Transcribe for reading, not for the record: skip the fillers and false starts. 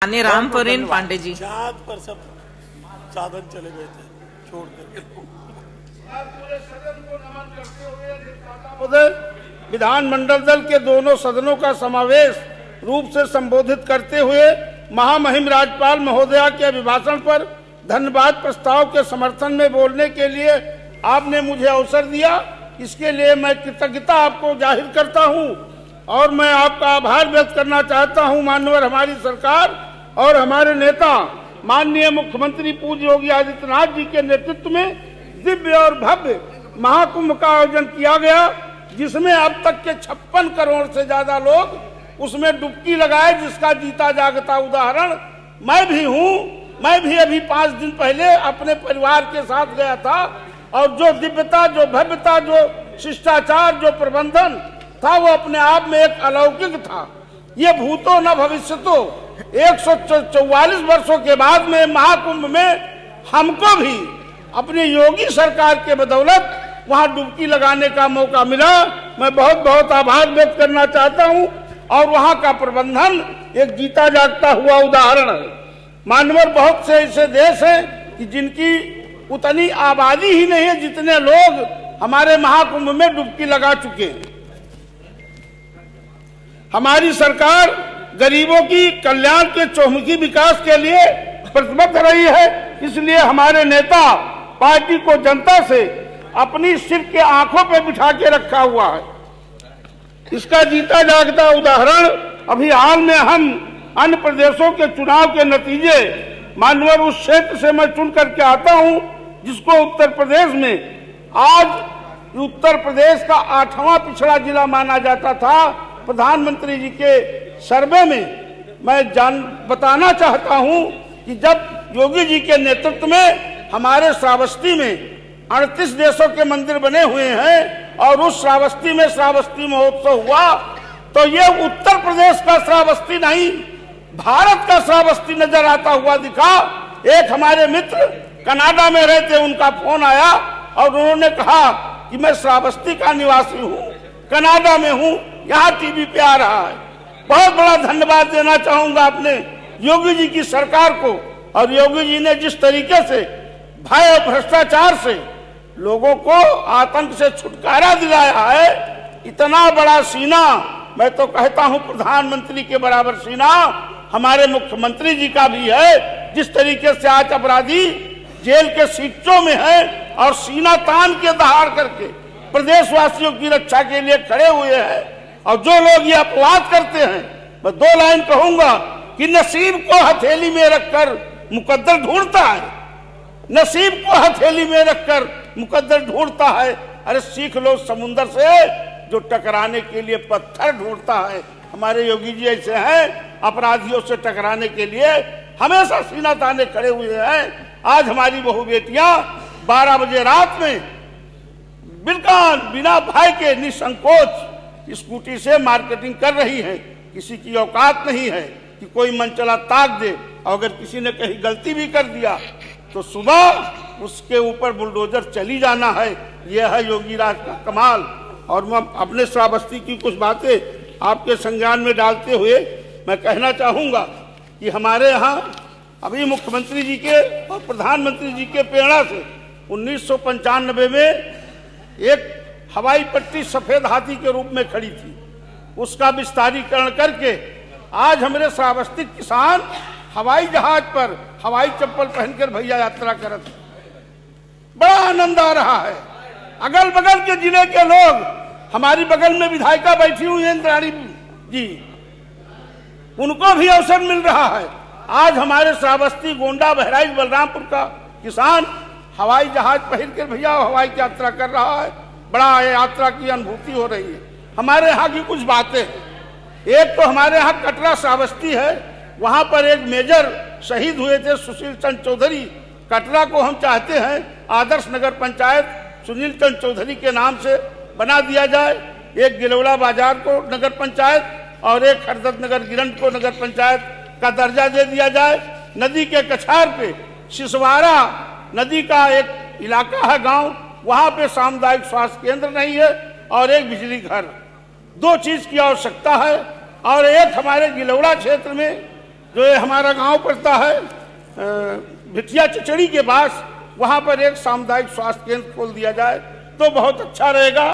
माननीय रामपरेन पांडे जी। चाँद पर सब साधन चले गए थे छोड़ करके। विधानमंडल दल के दोनों सदनों का समावेश रूप से संबोधित करते हुए महामहिम राज्यपाल महोदया के अभिभाषण पर धन्यवाद प्रस्ताव के समर्थन में बोलने के लिए आपने मुझे अवसर दिया, इसके लिए मैं कृतज्ञता आपको जाहिर करता हूं और मैं आपका आभार व्यक्त करना चाहता हूं। माननीय हमारी सरकार और हमारे नेता माननीय मुख्यमंत्री पूज्य योगी आदित्यनाथ जी के नेतृत्व में दिव्य और भव्य महाकुंभ का आयोजन किया गया, जिसमें अब तक के 56 करोड़ से ज्यादा लोग उसमें डुबकी लगाए, जिसका जीता जागता उदाहरण मैं भी हूं। मैं भी अभी 5 दिन पहले अपने परिवार के साथ गया था और जो दिव्यता, जो भव्यता, जो शिष्टाचार, जो प्रबंधन था, वो अपने आप में एक अलौकिक था। ये भूतो न भविष्यतो 144 वर्षों के बाद में महाकुंभ में हमको भी अपनी योगी सरकार के बदौलत वहां डुबकी लगाने का मौका मिला। मैं बहुत बहुत आभार व्यक्त करना चाहता हूं और वहां का प्रबंधन एक जीता जागता हुआ उदाहरण है। मानवर बहुत से ऐसे देश हैं कि जिनकी उतनी आबादी ही नहीं है जितने लोग हमारे महाकुंभ में डुबकी लगा चुके हैं। हमारी सरकार गरीबों की कल्याण के चौमुखी विकास के लिए प्रतिबद्ध रही है, इसलिए हमारे नेता पार्टी को जनता से अपनी सिर के आंखों पे बिठा के रखा हुआ है। इसका जीता जागता उदाहरण अभी हाल में हम अन्य प्रदेशों के चुनाव के नतीजे, मानवर उस क्षेत्र से मैं चुन करके आता हूं जिसको उत्तर प्रदेश में आज उत्तर प्रदेश का 8वां पिछड़ा जिला माना जाता था। प्रधानमंत्री जी के सर्वे में मैं बताना चाहता हूं कि जब योगी जी के नेतृत्व में हमारे श्रावस्ती में 38 देशों के मंदिर बने हुए हैं और उस श्रावस्ती में श्रावस्ती महोत्सव हुआ, तो ये उत्तर प्रदेश का श्रावस्ती नहीं, भारत का श्रावस्ती नजर आता हुआ दिखा। एक हमारे मित्र कनाडा में रहते, उनका फोन आया और उन्होंने कहा कि मैं श्रावस्ती का निवासी हूँ, कनाडा में हूँ, यहाँ टीवी पे आ रहा है। बहुत बड़ा धन्यवाद देना चाहूंगा अपने योगी जी की सरकार को। और योगी जी ने जिस तरीके से भय और भ्रष्टाचार से लोगों को आतंक से छुटकारा दिलाया है, इतना बड़ा सीना, मैं तो कहता हूं प्रधानमंत्री के बराबर सीना हमारे मुख्यमंत्री जी का भी है। जिस तरीके से आज अपराधी जेल के सीटों में है और सीना तान के दहाड़ करके प्रदेशवासियों की रक्षा के लिए खड़े हुए हैं। और जो लोग ये अपवाद करते हैं, मैं 2 लाइन कहूंगा कि नसीब को हथेली में रखकर मुकद्दर ढूंढता है, नसीब को हथेली में रखकर मुकद्दर ढूंढता है। अरे सीख लो समुंदर से जो टकराने के लिए पत्थर ढूंढता है। हमारे योगी जी ऐसे हैं, अपराधियों से टकराने के लिए हमेशा सीना ताने खड़े हुए हैं। आज हमारी बहु बेटियां 12 बजे रात में बिल्कुल बिना भय के निसंकोच स्कूटी से मार्केटिंग कर रही है। किसी की औकात नहीं है कि कोई मन चला ताक दे, और अगर किसी ने कहीं गलती भी कर दिया तो सुबह उसके ऊपर बुलडोजर चली जाना है। यह है योगी राज का कमाल। और मैं अपने श्रावस्ती की कुछ बातें आपके संज्ञान में डालते हुए मैं कहना चाहूँगा कि हमारे यहाँ अभी मुख्यमंत्री जी के और प्रधानमंत्री जी के प्रेरणा से 1995 में एक हवाई पट्टी सफेद हाथी के रूप में खड़ी थी, उसका विस्तारीकरण करके आज हमारे श्रावस्ती किसान हवाई जहाज पर हवाई चप्पल पहनकर भैया यात्रा करते, बड़ा आनंद आ रहा है। अगल बगल के जिले के लोग, हमारी बगल में विधायिका बैठी हुई है इंद्राणी जी, उनको भी अवसर मिल रहा है। आज हमारे श्रावस्ती, गोंडा, बहराइच, बलरामपुर का किसान हवाई जहाज पहनकर भैया हवाई की यात्रा कर रहा है। बड़ा यात्रा की अनुभूति हो रही है। हमारे यहाँ की कुछ बातें हैं। एक तो हमारे यहाँ कटरा श्रावस्ती है, वहाँ पर एक मेजर शहीद हुए थे सुशील चंद चौधरी। कटरा को हम चाहते हैं आदर्श नगर पंचायत सुनील चंद चौधरी के नाम से बना दिया जाए। एक गिलौला बाजार को नगर पंचायत और एक हरदत नगर गिरंट को नगर पंचायत का दर्जा दे दिया जाए। नदी के कछार पे सिसवारा नदी का एक इलाका है, गांव, वहां पे सामुदायिक स्वास्थ्य केंद्र नहीं है और एक बिजली घर। 2 चीज की आवश्यकता है। और एक हमारे गिलौड़ा क्षेत्र में जो ये हमारा गांव पड़ता है भिटिया चिचड़ी के पास, वहां पर एक सामुदायिक स्वास्थ्य केंद्र खोल दिया जाए तो बहुत अच्छा रहेगा।